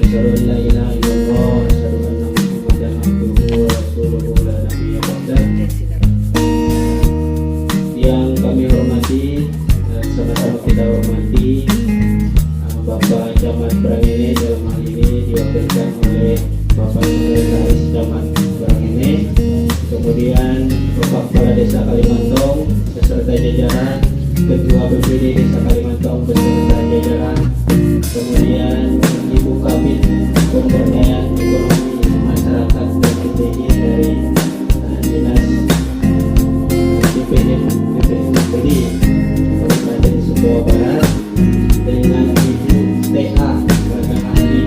asyhadu an la ilaha illallah, asyhadu anna Muhammadan abduhu wa rasuluhu la nabiyya ba'dah. Yang kami hormati, sama-sama kita hormati Bapak Camat Brangene, dalam hal ini diwakilkan oleh Bapak Sekretaris Camat Brangene, kemudian Bapak Kepala Desa Kalimantong beserta jajaran, Ketua BPD Desa Kalimantong beserta jajaran, kemudian Ibu Kabin Pemberdayaan Ekonomi Masyarakat dan PTI dari Dinas BPD Kabupaten Sumbawa Barat, dengan Ibu TA sebagai ahli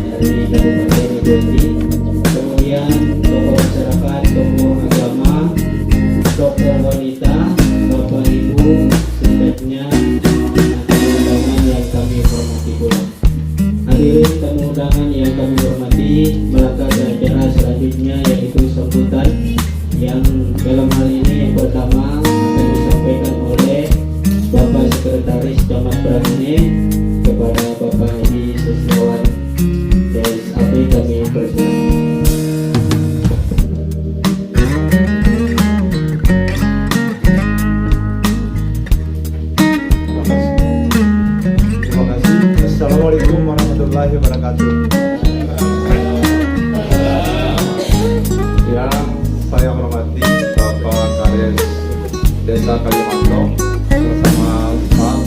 dari Kabupaten Ibu, kemudian tokoh masyarakat, tokoh agama, tokoh wanita, Bapak Ibu, sejaknya tamu undangan yang kami hormati pula. Hadirin tamu undangan yang kami hormati, melangkah ke acara selanjutnya yaitu sambutan yang dalam hal ini yang pertama akan disampaikan oleh Bapak Sekretaris Camat Brangene kepada Bapak Haji Sesnawan DSAP, kami persilakan. Terima kasih. Assalamualaikum warahmatullahi wabarakatuh. Yang saya hormati Bapak Kades Desa Kalimantong bersama staf,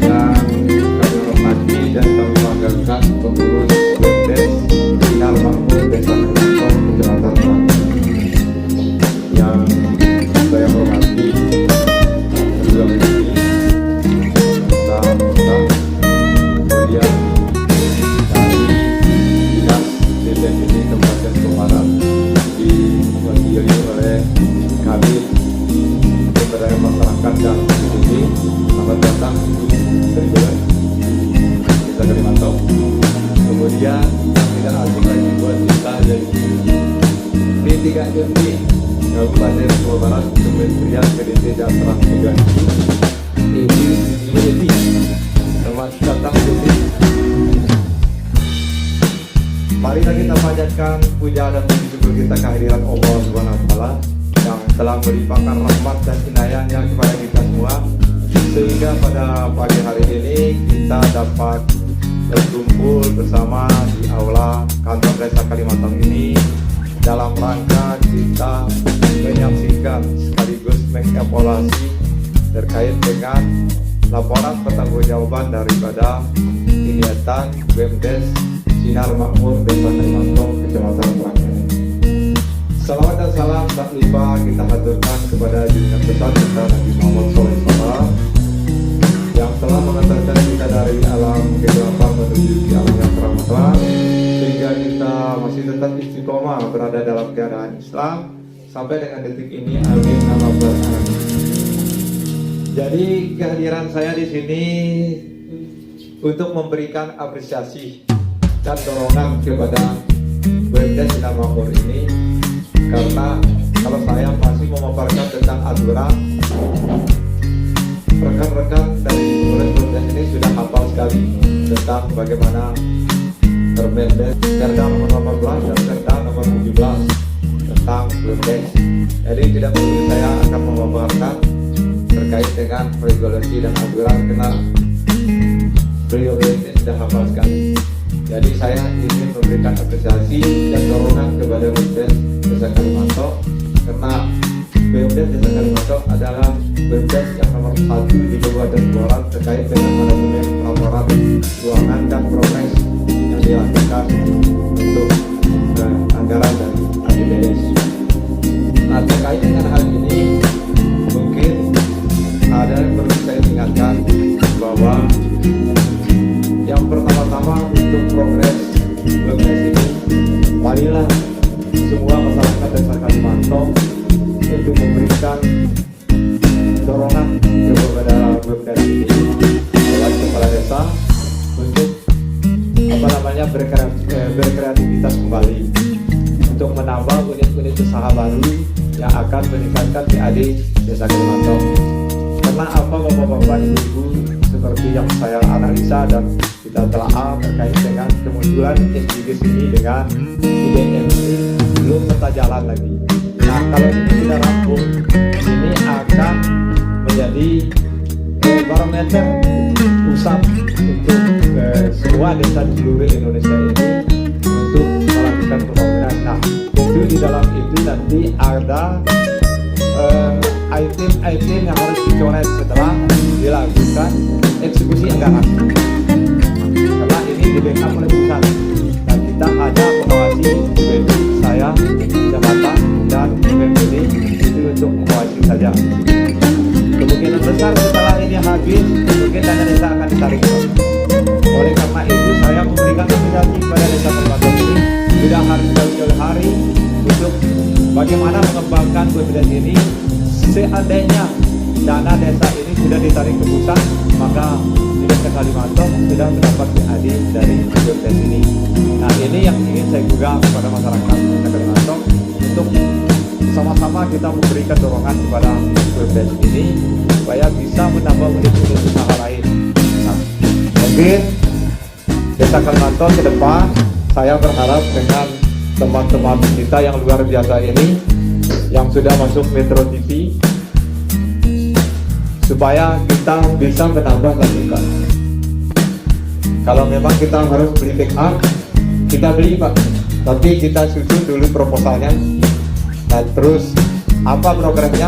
yang kami hormati dan kami banggakan pengurus BPD Sinar Makmur Desa Kalimantong Kecamatan Brangene. Yang saya hormati kedua menteri, kemudian dari Dinas BPD Kabupaten Sumbawa Barat diwakili oleh kami Pemberdayaan Masyarakat dan PTI. Selamat datang Ibu Desa Kalimantong. Kemudian tidak asing lagi buat kita dari D3MD Kabupaten Sumbawa Barat, Kementerian PDT dan Transmigrasi, Ibu Yeti. Selamat datang Ibu. Mari kita panjatkan puja dan puji syukur kita kehadiran Allah Subhanahu wa taala yang telah melimpahkan rahmat dan inayahnya kepada kita semua, sehingga pada pagi hari ini kita dapat berkumpul bersama di aula kantor Desa Kalimantong ini dalam rangka kita menyaksikan sekaligus mengevaluasi terkait dengan laporan pertanggungjawaban daripada kegiatan BUMDes Sinar Makmur Desa Kalimantong Kecamatan Brangene. Salawat dan salam tak lupa kita haturkan kepada junjungan besar kita Nabi Muhammad SAW yang telah mengantarkan kita dari alam kegelapan menuju ke alam yang terang benderang, sehingga kita masih tetap istiqomah berada dalam keadaan Islam sampai dengan detik ini. Amin ya rabbal alamin. Jadi kehadiran saya di sini untuk memberikan apresiasi dan dorongan kepada BUMDes Sinar Makmur ini, karena kalau saya masih memaparkan tentang aturan, rekan-rekan dari BUMDes ini sudah hafal sekali tentang bagaimana Permendes Perda nomor 18 dan Perda nomor 17 tentang BUMDes. Jadi tidak perlu saya akan memaparkan terkait dengan regulasi dan aturan, karena beliau ini sudah hafal sekali. Jadi saya ingin memberikan apresiasi dan dorongan kepada BUMDes Desa Kalimantong, karena BUMDes Desa Kalimantong adalah BUMDes yang nomor 1 di Kabupaten Sumbawa terkait dengan manajemen laporan keuangan dan progres yang dilakukan untuk anggaran dari APBDes. Nah, terkait dengan hal ini mungkin ada yang perlu saya ingatkan bahwa yang pertama-tama untuk progres BUMDes ini, marilah semua masyarakat Desa Kalimantong untuk memberikan dorongan kepada BUMDes ini lewat kepala desa untuk berkreativitas kembali untuk menambah unit-unit usaha baru yang akan meningkatkan PAD Desa Kalimantong. Karena apa, bapak-bapak, ibu-ibu, seperti yang saya analisa dan kita telah terkait dengan kemunculan SDGs ini dengan IDM ini belum peta jalan lagi. Nah, kalau ini sudah rampung, ini akan menjadi barometer pusat untuk semua desa di seluruh Indonesia ini untuk melakukan pembangunan. Nah, tentu di dalam itu nanti ada item-item yang harus dicoret setelah dilakukan eksekusi anggaran. Karena ini di backup oleh pusat dan kita hanya mengawasi BPD, saya, jabatan dan BPD itu untuk mengawasi saja. Kemungkinan besar setelah ini habis, mungkin dana desa akan ditarik. Oleh karena itu saya memberikan rekomendasi kepada desa Kalmanton ini sudah harus jauh-jauh hari untuk bagaimana mengembangkan BPD ini. Seandainya dana desa ini sudah ditarik ke pusat, maka di desa Kalmanton sudah mendapat PAD dari BPD ini. Nah, ini yang ingin saya gugah kepada masyarakat desa Kalmanton untuk sama-sama kita memberikan dorongan kepada BPD ini supaya bisa menambah unit-unit usaha lain. Nah, mungkin desa Kalmanton ke depan saya berharap dengan teman-teman kita yang luar biasa ini yang sudah masuk Metro TV supaya kita bisa menambah lanjutan. Kalau memang kita harus beli backup, kita beli Pak, tapi kita susun dulu proposalnya. Nah, terus apa programnya,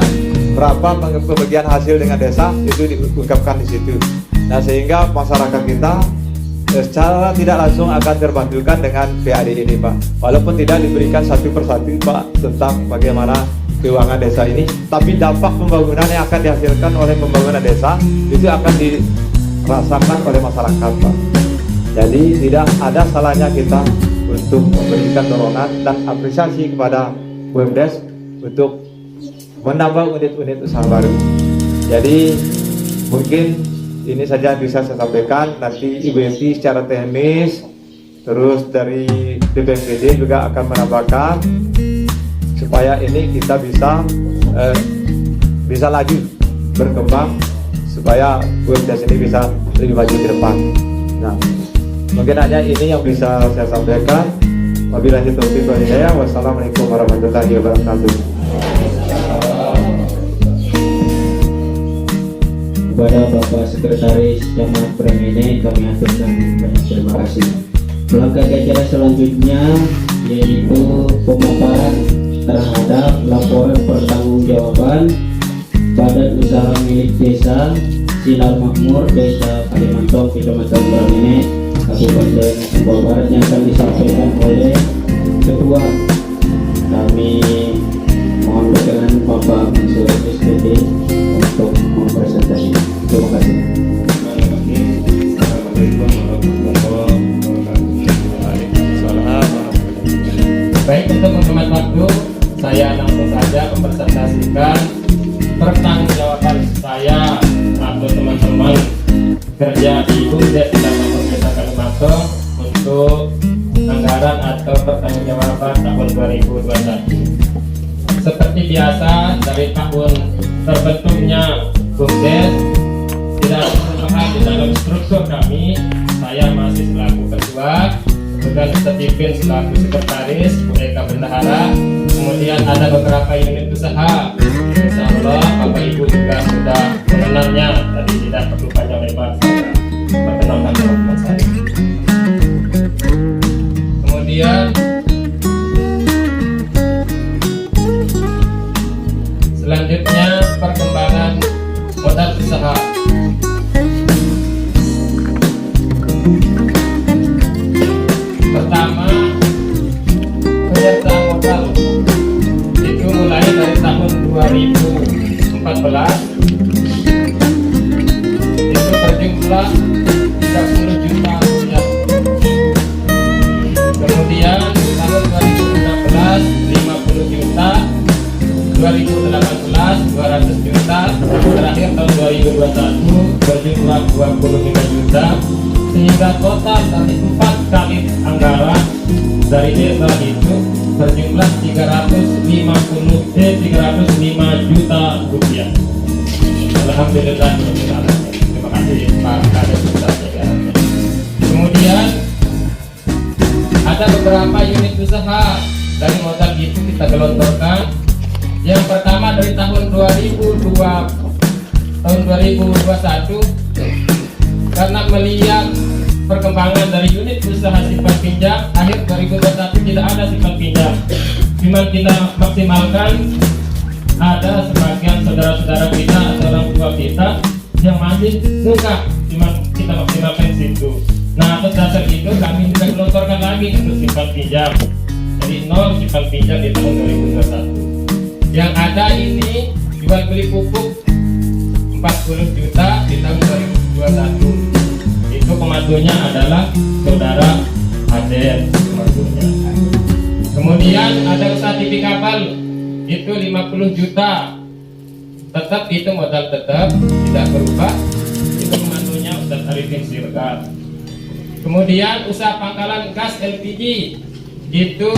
berapa pembagian hasil dengan desa itu diungkapkan di situ. Nah, sehingga masyarakat kita secara tidak langsung akan terbantukan dengan PAD ini Pak. Walaupun tidak diberikan satu persatu Pak tentang bagaimana keuangan desa ini, tapi dampak pembangunan yang akan dihasilkan oleh pembangunan desa itu akan dirasakan oleh masyarakat Pak. Jadi tidak ada salahnya kita untuk memberikan dorongan dan apresiasi kepada BUMDes untuk menambah unit-unit usaha baru. Jadi mungkin ini saja bisa saya sampaikan. Nanti IBMP secara teknis, terus dari BPMPD juga akan menambahkan supaya ini kita bisa laju berkembang supaya BUMDes ini bisa lebih maju ke depan. Nah, mungkin hanya ini yang bisa saya sampaikan. Wabillahi taufiq wal hidayah. Wassalamualaikum warahmatullahi wabarakatuh. Kepada Bapak Sekretaris Camat Bremene kami aturkan banyak terima kasih. Langkah acara selanjutnya yaitu pemaparan terhadap laporan pertanggungjawaban Badan Usaha Milik Desa Sinar Makmur Desa Kalimantan, Kecamatan Bremene, Kabupaten Sumbawa Barat yang akan disampaikan oleh Ketua. Kami mohon berkenan Bapak Mansur SPD untuk mempresentasikan. Terima kasih. Baik, untuk menghemat waktu, saya langsung saja mempresentasikan pertanggungjawaban saya atau teman-teman kerja di BUMDes di Desa Kalimantan untuk anggaran atau pertanggungjawaban tahun 2021. Seperti biasa, dari tahun terbentuknya BUMDes tidak ada perubahan di dalam struktur kami. Saya masih selaku ketua, dengan Stephen selaku sekretaris, Bu Eka bendahara. Kemudian ada beberapa unit usaha. Insya Allah Bapak Ibu juga sudah mengenalnya. Tadi tidak perlu panjang lebar, saya perkenalkan teman-teman saya. Kemudian selanjutnya perkembangan modal usaha. Pertama, penyertaan modal itu mulai dari tahun 2014 itu berjumlah 30 juta rupiah. Kemudian tahun 2016 50 juta, 2018 200 juta, terakhir tahun 2021 berjumlah 25 juta, sehingga total dari 4 kali anggaran dari desa itu berjumlah 305 juta rupiah. Alhamdulillah, terima kasih Pak Kades. ada beberapa unit usaha dari modal itu kita gelontorkan. Yang pertama dari tahun 2021, karena melihat perkembangan dari unit usaha simpan pinjam, akhir 2021 tidak ada simpan pinjam. Cuma kita maksimalkan, ada sebagian saudara-saudara kita atau orang tua kita yang masih nunggak, cuma kita maksimalkan situ. Nah, atas dasar itu kami juga gelontorkan lagi untuk simpan pinjam. Jadi 0 simpan pinjam di tahun 2021. Yang ada ini jual beli pupuk 40 juta di tahun 2021. Itu pemandunya adalah saudara Aden pemandunya. Kemudian ada usaha TV kapal itu 50 juta. Tetap itu modal tetap tidak berubah. Itu pemandunya Ustaz Arifin Siregar. Kemudian usaha pangkalan gas LPG itu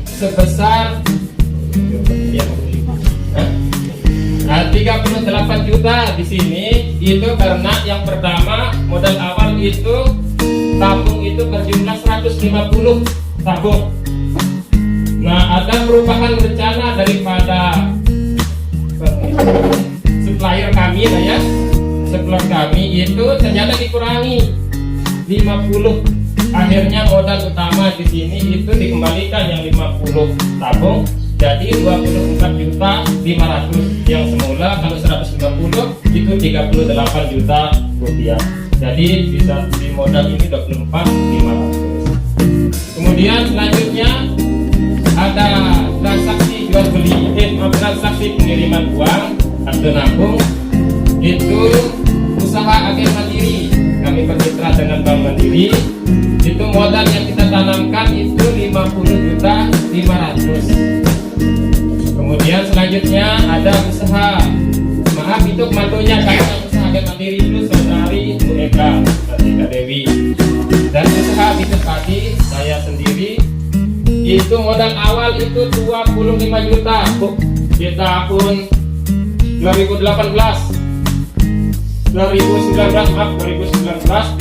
sebesar 38 juta di sini. Itu karena yang pertama modal awal itu tabung itu berjumlah 150 tabung. Nah, ada perubahan rencana daripada supplier kami ya. Supplier kami itu ternyata dikurangi 50. Akhirnya modal utama di sini itu dikembalikan yang 50 tabung jadi 24.500.000 yang semula kalau 150 itu 38 juta rupiah. Jadi bisa di modal ini 24.500. Kemudian selanjutnya ada transaksi jual beli, transaksi pengiriman uang atau nabung. Itu usaha agen mandiri, kami bermitra dengan Bank Mandiri. Itu modal yang kita tanamkan itu 50.500.000. Kemudian selanjutnya ada usaha, maaf itu mantunya karena usaha agen mandiri itu saudari Bu Eka Tika Dewi. Dan usaha itu tadi saya sendiri itu modal awal itu 25 juta Bu, di tahun 2019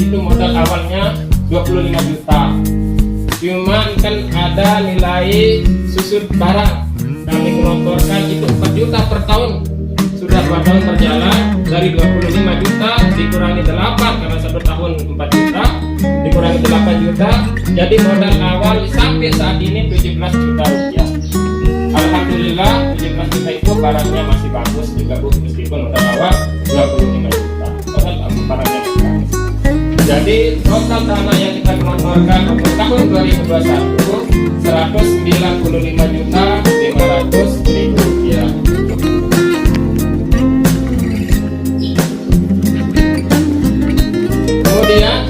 itu modal awalnya 25 juta. Cuman kan ada nilai susut barang, kami gelontorkan itu 4 juta per tahun. Sudah 2 tahun berjalan, dari 25 juta dikurangi 8 karena 1 tahun 4 juta dikurangi 8 juta, jadi modal awal sampai saat ini 17 juta rupiah. Alhamdulillah 17 juta itu barangnya masih bagus juga Bu, meskipun modal awal 25 juta. Total barangnya masih bagus. Jadi total dana yang kita gelontorkan untuk tahun 2021 195.500.000 rupiah. Kemudian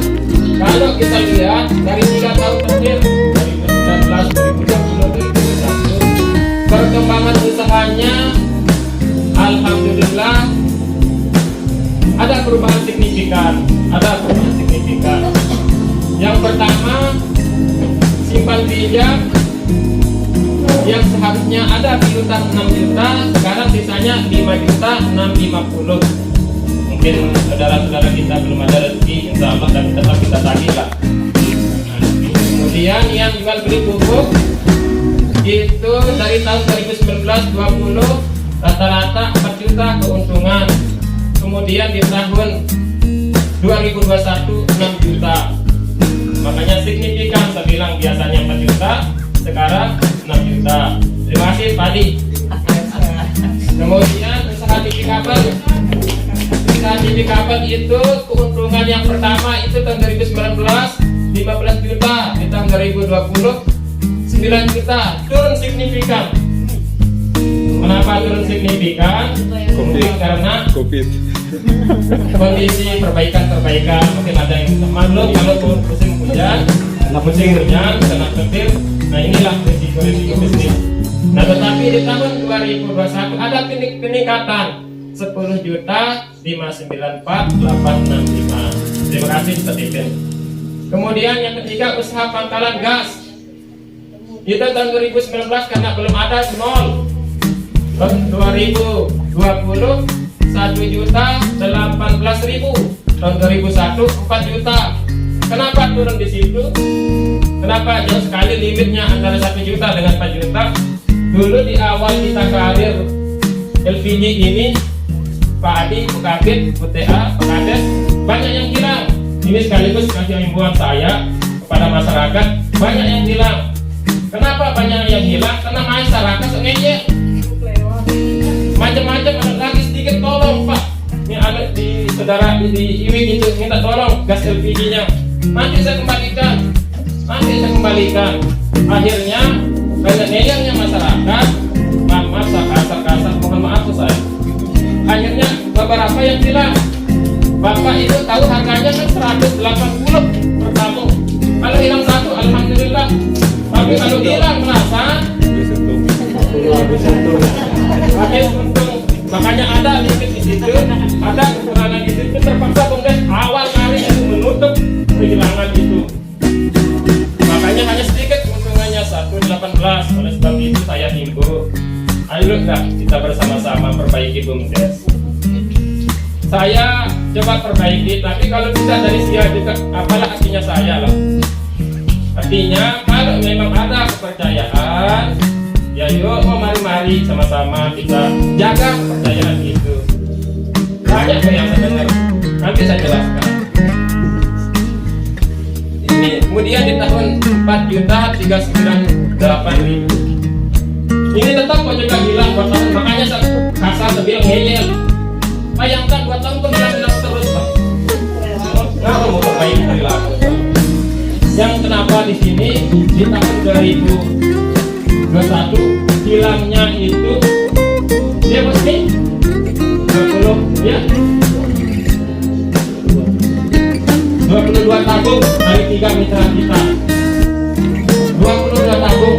kalau kita lihat dari 3 tahun terakhir 2019, 2020, 2021 perkembangan usahanya alhamdulillah ada perubahan signifikan. Yang pertama, simpan pinjam yang seharusnya ada piutang 6 juta, sekarang sisanya 5 juta 650. Mungkin saudara-saudara kita belum ada rezeki, insya Allah dan tetap kita tagih lah. Kemudian yang jual beli pupuk itu dari tahun 2019-20 rata-rata 4 juta keuntungan. Kemudian di tahun 2021 6 juta. Makanya signifikan, saya bilang biasanya 4 juta, sekarang 6 juta. Terima kasih Padi. Kemudian usaha TV kabel. Usaha TV kabel itu keuntungan yang pertama itu tahun 2019 15 juta, di tahun 2020 9 juta, turun signifikan. Kenapa turun signifikan? Karena kondisi perbaikan, mungkin ada yang maklum kalau musim hujan, kena petir. Nah inilah risiko bisnis. Nah tetapi di tahun 2021 ada peningkatan 10 juta 594.865. Terima kasih Stephen. Kemudian yang ketiga usaha pangkalan gas. Itu tahun 2019 karena belum ada 0. Tahun 2020 1.018.000. Tahun 2001 4 juta. Kenapa turun di situ? Kenapa jauh sekali limitnya antara 1 juta dengan 4 juta? Dulu di awal kita karir LPG ini, Pak Adi, Bu Kabit, Bu TA, Pak Kades, banyak yang hilang. Ini sekaligus kasih himbauan saya kepada masyarakat, banyak yang hilang. Kenapa banyak yang hilang? Karena masyarakat ngeyel. Macam-macam, ada lagi sedikit tolong Pak. Ini ada di saudara di Iwi gitu, minta tolong gas LPG-nya. Nanti saya kembalikan. Akhirnya karena ngeyelnya masyarakat, maaf kasar, mohon maaf saya. Akhirnya beberapa yang hilang. Bapak itu tahu harganya kan 180 per tabung. Kalau hilang 1, alhamdulillah. Tapi kalau hilang merasa habis untung. Makanya ada limit di situ, ada kekurangan di situ. Terpaksa Bumdes awal kali itu menutup kehilangan itu. Makanya hanya sedikit keuntungannya 118. Oleh sebab itu saya himbau, ayo kita bersama-sama perbaiki Bumdes. Saya coba perbaiki, tapi kalau tidak dari Sia juga, apalah artinya saya lah. Artinya kalau memang ada kepercayaan, ya yuk mari-mari sama-sama kita jaga kepercayaan itu. Banyak yang saya dengar, nanti saya jelaskan. Ini kemudian di tahun 4.398.000. Ini tetap kok juga hilang 2 tahun, makanya kasar saya bilang ngeyel. Bayangkan 2 tahun kok hilang terus Pak. Kenapa mau perbaiki perilaku? Yang kenapa di sini di tahun 2021 hilangnya itu dia pasti 20 ya 22 tabung dari 3 mitra kita. 22 tabung.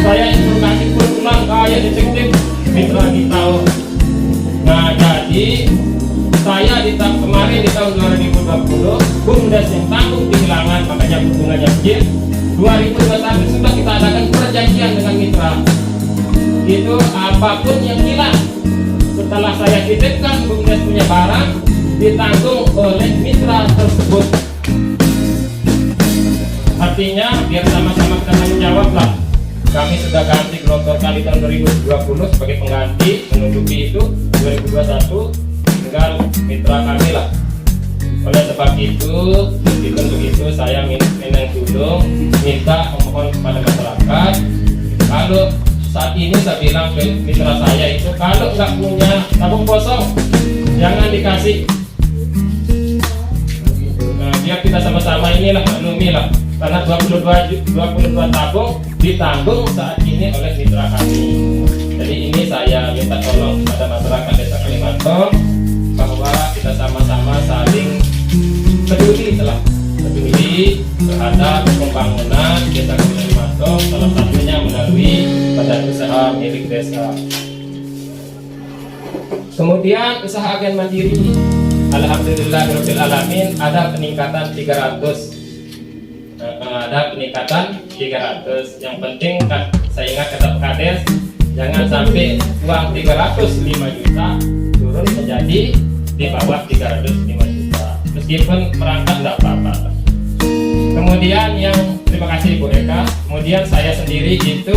Saya informasi pulang kayak detektif mitra kita. Nah jadi saya kemarin di tahun 2020 Bumdes yang tanggung kehilangan, makanya hubungannya kecil. 2021 sudah kita adakan perjanjian dengan mitra. Itu apapun yang hilang setelah saya titipkan Bumdes punya barang ditanggung oleh mitra tersebut. Artinya biar sama-sama kita tanggung jawab lah. Kami sudah ganti gelombang kali tahun 2020 sebagai pengganti, menutupi itu 2021 tinggal mitra kami lah. Oleh sebab itu, untuk itu saya minta memohon kepada masyarakat, kalau saat ini saya bilang ke mitra saya itu, kalau nggak punya tabung kosong jangan dikasih. Nah, biar kita sama-sama inilah maklumi lah, karena 22 tabung ditanggung saat ini oleh mitra kami. Jadi ini saya minta tolong kepada masyarakat Desa Kalimantan bahwa kita sama-sama saling peduli terhadap pembangunan Desa Kalimantan, salah satunya melalui badan usaha milik desa. Kemudian usaha agen mandiri, alhamdulillahirabbil alamin ada peningkatan 300. Ada peningkatan 300. Yang penting saya ingat kata Pak Kades, jangan sampai uang 305 juta turun menjadi di bawah 305 juta. Meskipun merangkak tidak apa-apa. Kemudian yang terima kasih Bu Eka. Kemudian saya sendiri itu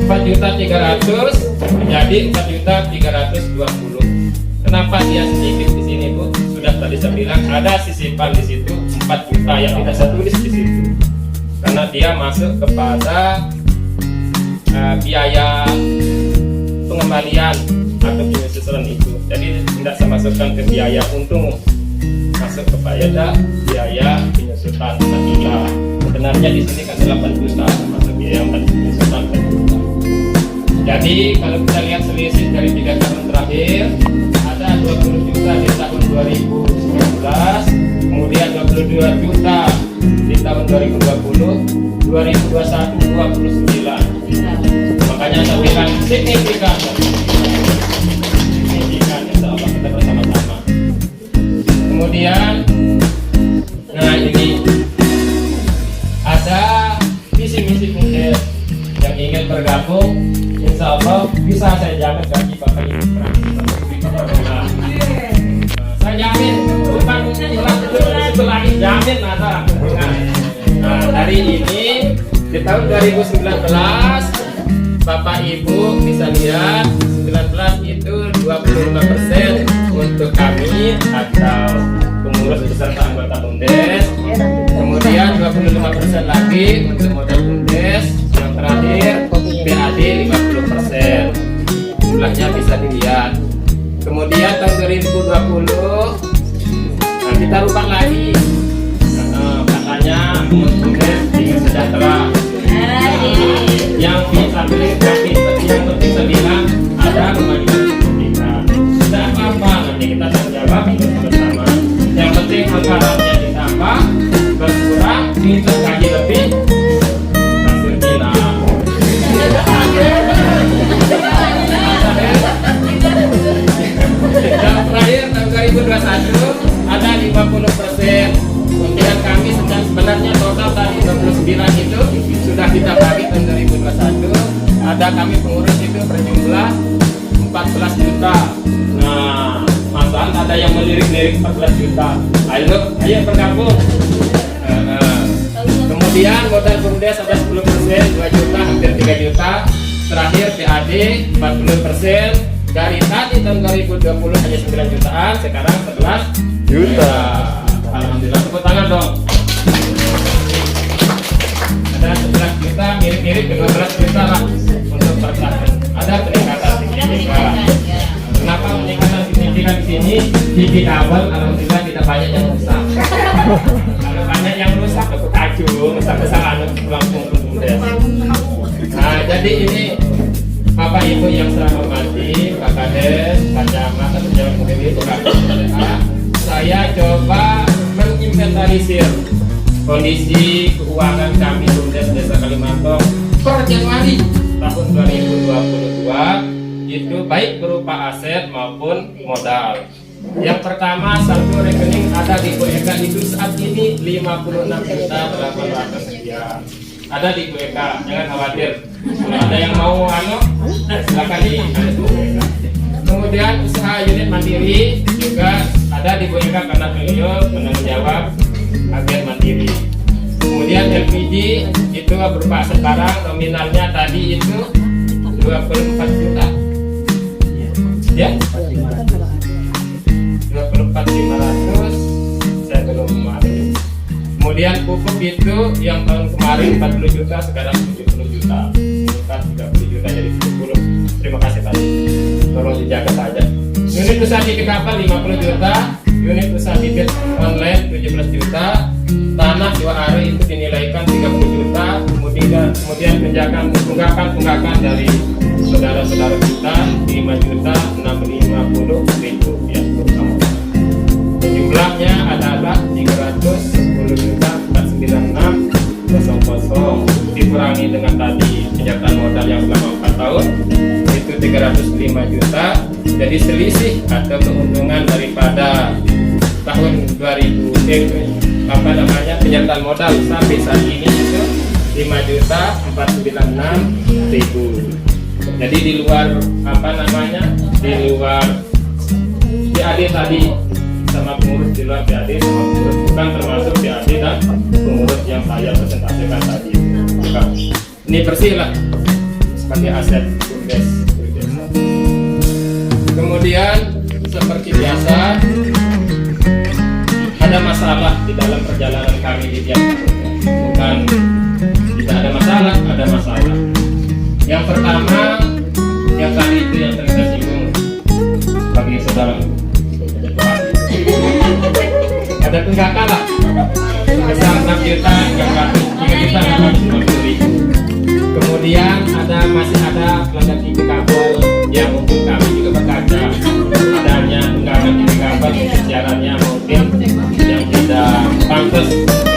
4.300.000 menjadi 4.320.000. Kenapa dia sedikit di sini Bu? Sudah tadi saya bilang ada sisipan di situ 4 juta yang tidak saya tulis di situ. Karena dia masuk kepada biaya pengembalian atau penyusutan itu. Jadi tidak saya masukkan ke biaya untung, masuk kepada biaya penyusutan 4 juta. Sebenarnya di sini kan 8 juta masuk biaya penyusutan 4 juta. Jadi kalau kita lihat selisih dari 3 tahun terakhir, ada 20 juta di tahun 2019, kemudian 22 juta di tahun 2020, 2021 29. Makanya saya bilang signifikan, insya Allah kita bersama-sama. Kemudian, nah ini ada visi-misi Bumdes yang ingin bergabung, insya Allah bisa saya jamin gaji Bapak Ibu. Saya jamin bukan masuk lagi jamin ada keuntungan. Nah, hari ini di tahun 2019 Bapak Ibu bisa lihat 19 itu 25% untuk kami atau pengurus beserta anggota BUMDes, kemudian 25% lagi untuk modal BUMDes, yang terakhir PAD 50%. Jumlahnya bisa dilihat. Kemudian tahun 2020 kita rubah lagi, katanya BUMDes ingin sejahtera. Yang bisa yang bisa bilang ada kemajuan kita. Tidak apa-apa, nanti kita tanggung jawab bersama. Yang penting anggarannya ditambah, berkurang, kita gaji lebih. Dan terakhir tahun 2021 ada 50%. Kemudian kami sebenarnya total tadi 29 itu sudah kita bagi tahun 2021. Ada kami pengurus itu berjumlah 14 juta. Nah, masalah ada yang melirik-lirik 14 juta. Ayo bergabung. Kemudian modal BUMDes ada 10%, 2 juta, hampir 3 juta. Terakhir PAD 40%. Dari tadi tahun 2020 hanya 9 jutaan, sekarang 11 juta. Alhamdulillah, tepuk tangan dong. Ada 11 juta, mirip-mirip 12 juta lah untuk per tahun. Ada peningkatan signifikan. Kenapa peningkatan signifikan di sini? Di awal alhamdulillah tidak banyak yang rusak. Kalau banyak yang rusak, aku kacung, rusak-rusak langsung BUMDes. Nah, jadi ini Bapak Ibu yang saya hormati, Pak Kades, Pak Camat, atau Jalan Pemilih, saya coba menginventarisir kondisi keuangan kami BUMDes Desa Kalimantong per Januari tahun 2022 itu baik berupa aset maupun modal. Yang pertama, satu rekening ada di BUEK itu saat ini 56.800 sekian. Ada di BUEK, jangan khawatir. Kalau ada yang mau silakan di BUEK. Kemudian usaha unit mandiri juga ada di BUEK karena beliau penanggung jawab agen mandiri. Kemudian LPG itu berupa aset barang, nominalnya tadi itu 24 juta. Ya? 24.500, saya belum ambil. Kemudian pupuk itu yang tahun kemarin 40 juta, sekarang 70 juta. Bukan 30 juta jadi 70. Terima kasih tadi. Tolong dijaga saja. Unit usaha bibit kapal 50 juta, unit usaha bibit online 17 juta, tanah 2 hari itu dinilaikan 30 juta, kemudian tunggakan dari saudara-saudara kita 5 juta 650.000 rupiah untuk kamu. Jumlahnya adalah 310 juta 496.00 dikurangi dengan tadi penyertaan modal yang selama 4 tahun itu 305 juta. Jadi selisih atau keuntungan daripada tahun 2000 penyertaan modal sampai saat ini itu 5.496.000. Jadi di luar di luar PAD tadi sama pengurus, di luar PAD sama pengurus, bukan termasuk PAD dan pengurus yang saya presentasikan tadi. Bukan. Ini bersih lah sebagai aset BUMDes. Kemudian seperti biasa ada masalah di dalam perjalanan kami di tiap tahun. Bukan tidak ada masalah, ada masalah. Yang pertama, yang tadi itu yang sering saya singgung bagi saudara, ada tunggakan lah sebesar 6 juta 3.650.000. Kemudian masih ada pelanggan TV kabel yang untuk kami juga berkaca adanya tunggakan TV kabel untuk siarannya mungkin yang tidak pantas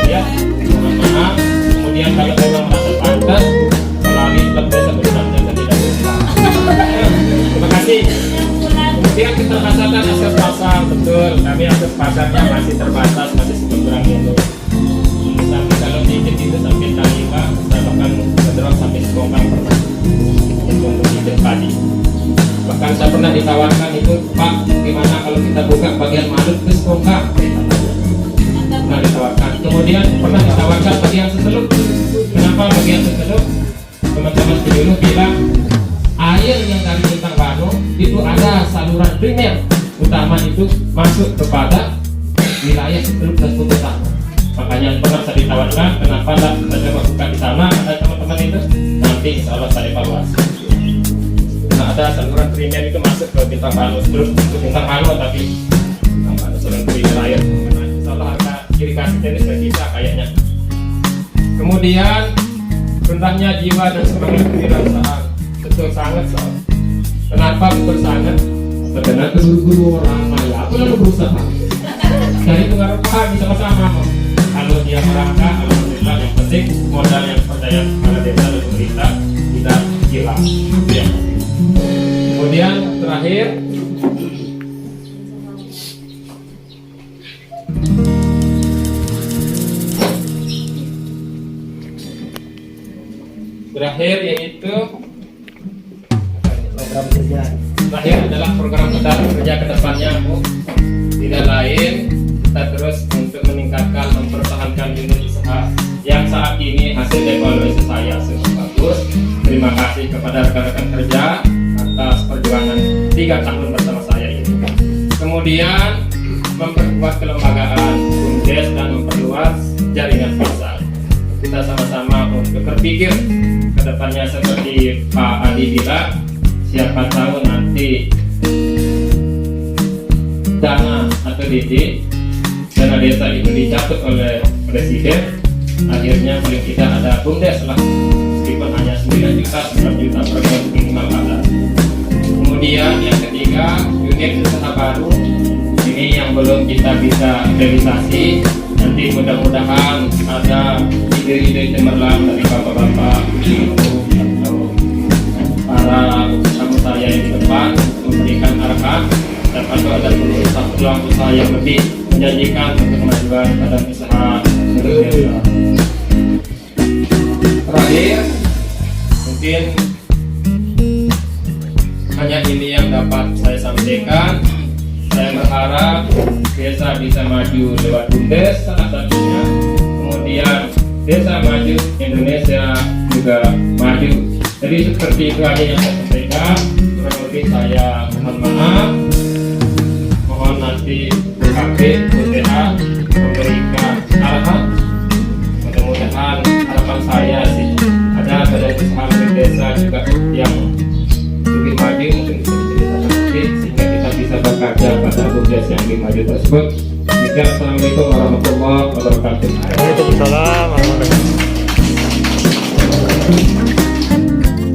ya, mohon maaf. Kemudian kalau memang merasa pantas melalui klub desa bersama dan tidak bisa. Terima kasih. Kemudian keterbatasan akses pasar, betul kami akses pasarnya masih terbatas, masih kurang itu. Tapi kalau izin itu sampai Taliba, kita bahkan mendorong sampai Sekongkang pernah untuk izin padi. Bahkan saya pernah ditawarkan itu, Pak, gimana kalau kita buka bagian Madut ke Sekongkang? Nah, saya sudah putusan. Makanya pernah saya ditawarkan, kenapa tidak kita coba buka di sana, ada teman-teman itu, nanti insya Allah saya evaluasi. Nah, ada saluran primer itu masuk ke bintang Panu, terus ke bintang Panu, tapi ada saluran primer air. Insya Allah harga irigasi tenis bisa kayaknya. Kemudian rendahnya jiwa dan semangat kewirausahaan, betul sangat soal. Kenapa betul sangat? Karena guru-guru orang Maya, aku lalu berusaha. Dari pengaruh pahami sama-sama. Kalau dia merangkak, alhamdulillah yang penting modal yang percaya pada desa dan pemerintah tidak hilang. Ya. Kemudian terakhir, yaitu program kerja. terakhir adalah program kerja ke depannya, Bu. Tidak lain kita terus untuk meningkatkan, mempertahankan unit usaha yang saat ini hasil evaluasi saya sangat bagus. Terima kasih kepada rekan-rekan kerja atas perjuangan 3 tahun bersama saya ini. Kemudian memperkuat kelembagaan BUMDes dan memperluas jaringan pasar. Kita sama-sama untuk berpikir ke depannya seperti Pak Adi bilang, siapa tahu nanti dana atau dana desa itu dicabut oleh presiden, akhirnya paling tidak ada BUMDes lah, meskipun hanya 9 juta, 9 juta per bulan minimal ada. Kemudian yang ketiga, unit usaha baru ini yang belum kita bisa realisasi. Nanti mudah-mudahan ada ide-ide cemerlang dari bapak-bapak ibu atau para tamu saya yang di depan memberikan arahan, dan kalau ada peluang usaha yang lebih menjanjikan untuk kemajuan pada usaha Indonesia. Terakhir, mungkin hanya ini yang dapat saya sampaikan. Saya berharap desa bisa maju lewat BUMDes salah satunya. Kemudian desa maju, Indonesia juga maju. Jadi seperti itu aja yang saya sampaikan. Kurang lebih saya mohon maaf. Mohon nanti BKP, BTA memberikan arahan. Mudah-mudahan harapan saya sih ada badan usaha milik desa juga yang lebih maju, mungkin bisa diceritakan sedikit sehingga kita bisa bekerja pada BUMDes yang lebih maju tersebut. Assalamualaikum warahmatullahi wabarakatuh. Waalaikumsalam.